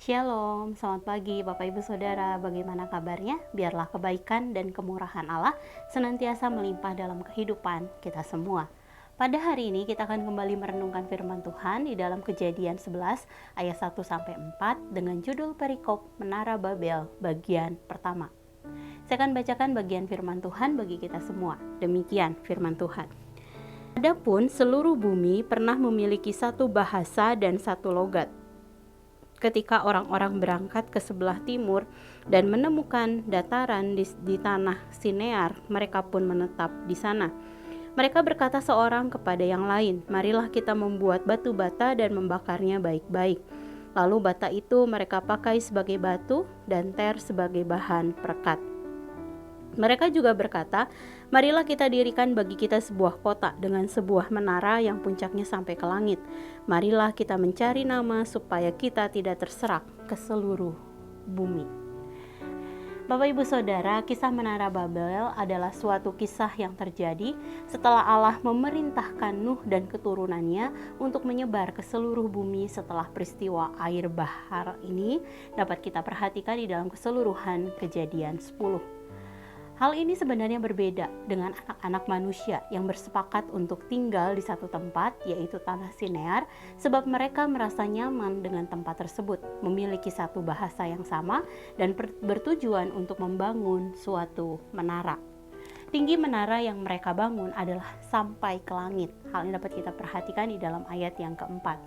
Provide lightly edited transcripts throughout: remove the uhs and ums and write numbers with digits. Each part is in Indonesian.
Shalom, selamat pagi Bapak Ibu Saudara, bagaimana kabarnya? Biarlah kebaikan dan kemurahan Allah senantiasa melimpah dalam kehidupan kita semua. Pada hari ini kita akan kembali merenungkan firman Tuhan di dalam Kejadian 11 ayat 1-4 dengan judul perikop Menara Babel bagian pertama. Saya akan bacakan bagian firman Tuhan bagi kita semua. Demikian firman Tuhan. Adapun seluruh bumi pernah memiliki satu bahasa dan satu logat. Ketika orang-orang berangkat ke sebelah timur dan menemukan dataran di tanah Sinear, mereka pun menetap di sana. Mereka berkata seorang kepada yang lain, "Marilah kita membuat batu bata dan membakarnya baik-baik." Lalu bata itu mereka pakai sebagai batu dan ter sebagai bahan perekat. Mereka juga berkata, "Marilah kita dirikan bagi kita sebuah kota dengan sebuah menara yang puncaknya sampai ke langit. Marilah kita mencari nama supaya kita tidak terserak ke seluruh bumi." Bapak Ibu Saudara, kisah Menara Babel adalah suatu kisah yang terjadi setelah Allah memerintahkan Nuh dan keturunannya untuk menyebar ke seluruh bumi setelah peristiwa air bahar ini dapat kita perhatikan di dalam keseluruhan Kejadian 10. Hal ini sebenarnya berbeda dengan anak-anak manusia yang bersepakat untuk tinggal di satu tempat, yaitu tanah Sinear, sebab mereka merasa nyaman dengan tempat tersebut, memiliki satu bahasa yang sama, dan bertujuan untuk membangun suatu menara. Tinggi menara yang mereka bangun adalah sampai ke langit. Hal ini dapat kita perhatikan di dalam ayat yang keempat.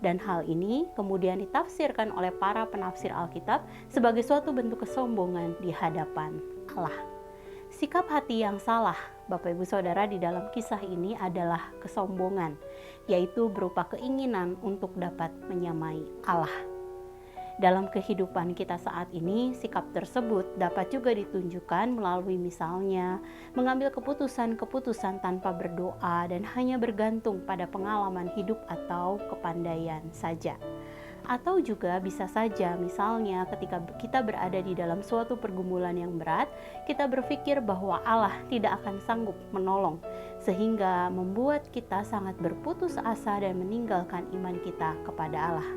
Dan hal ini kemudian ditafsirkan oleh para penafsir Alkitab sebagai suatu bentuk kesombongan di hadapan Allah. Sikap hati yang salah, Bapak Ibu Saudara, di dalam kisah ini adalah kesombongan, yaitu berupa keinginan untuk dapat menyamai Allah. Dalam kehidupan kita saat ini, sikap tersebut dapat juga ditunjukkan melalui misalnya mengambil keputusan-keputusan tanpa berdoa dan hanya bergantung pada pengalaman hidup atau kepandaian saja. Atau juga bisa saja misalnya ketika kita berada di dalam suatu pergumulan yang berat, kita berpikir bahwa Allah tidak akan sanggup menolong, sehingga membuat kita sangat berputus asa dan meninggalkan iman kita kepada Allah.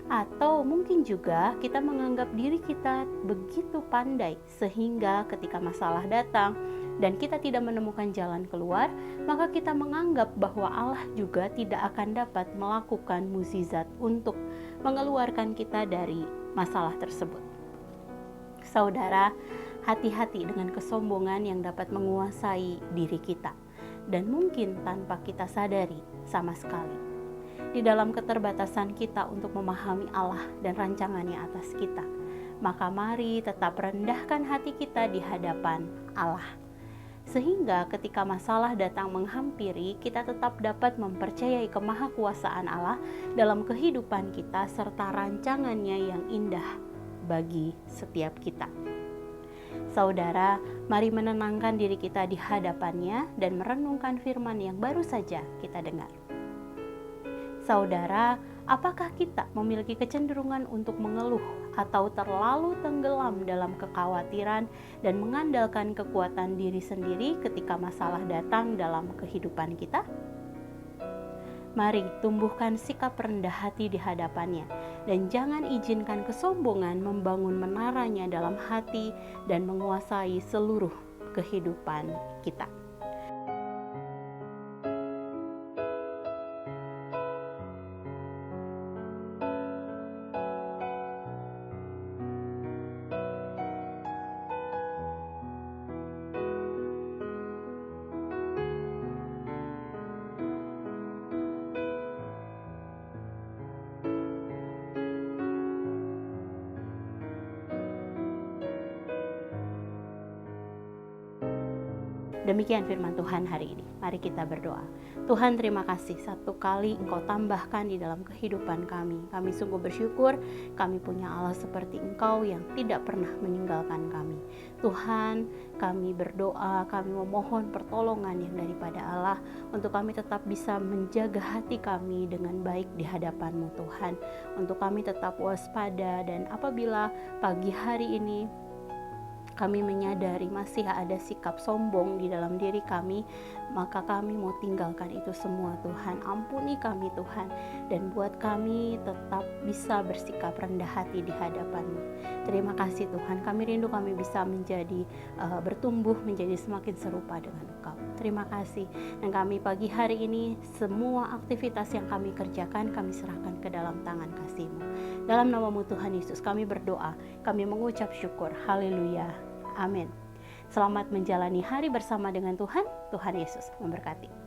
Atau mungkin juga kita menganggap diri kita begitu pandai sehingga ketika masalah datang dan kita tidak menemukan jalan keluar, maka kita menganggap bahwa Allah juga tidak akan dapat melakukan mukjizat untuk mengeluarkan kita dari masalah tersebut. Saudara, hati-hati dengan kesombongan yang dapat menguasai diri kita dan mungkin tanpa kita sadari sama sekali. Di dalam keterbatasan kita untuk memahami Allah dan rancangannya atas kita, maka mari tetap rendahkan hati kita di hadapan Allah. Sehingga ketika masalah datang menghampiri, kita tetap dapat mempercayai kemahakuasaan Allah dalam kehidupan kita serta rancangannya yang indah bagi setiap kita. Saudara, mari menenangkan diri kita di hadapannya dan merenungkan firman yang baru saja kita dengar. Saudara, apakah kita memiliki kecenderungan untuk mengeluh atau terlalu tenggelam dalam kekhawatiran dan mengandalkan kekuatan diri sendiri ketika masalah datang dalam kehidupan kita? Mari tumbuhkan sikap rendah hati di hadapannya dan jangan izinkan kesombongan membangun menaranya dalam hati dan menguasai seluruh kehidupan kita. Demikian firman Tuhan hari ini. Mari kita berdoa. Tuhan, terima kasih satu kali Engkau tambahkan di dalam kehidupan kami. Kami sungguh bersyukur kami punya Allah seperti Engkau yang tidak pernah meninggalkan kami. Tuhan, kami berdoa, kami memohon pertolongan yang daripada Allah untuk kami tetap bisa menjaga hati kami dengan baik di hadapan-Mu Tuhan. Untuk kami tetap waspada dan apabila pagi hari ini kami menyadari masih ada sikap sombong di dalam diri kami, maka kami mau tinggalkan itu semua Tuhan. Ampuni kami Tuhan, dan buat kami tetap bisa bersikap rendah hati di hadapan-Mu. Terima kasih Tuhan, kami rindu kami bisa menjadi bertumbuh menjadi semakin serupa dengan Engkau. Terima kasih. Dan kami pagi hari ini, semua aktivitas yang kami kerjakan, kami serahkan ke dalam tangan kasih-Mu. Dalam nama-Mu Tuhan Yesus kami berdoa, kami mengucap syukur. Haleluya. Amin. Selamat menjalani hari bersama dengan Tuhan. Tuhan Yesus memberkati.